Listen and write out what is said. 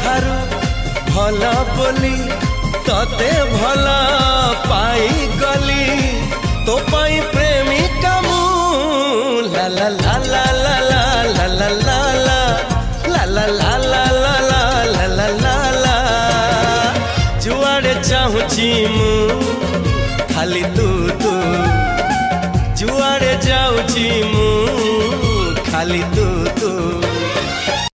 ठारू भला बोली तते भला पाई गली तो पाई प्रेमिका मु ला ला ला ला ला ला ला ला ला ला ला ला ला ला ला ला ला जुआड़े चाहूची मु खाली तू तू जुआड़े जाऊची मु खाली तू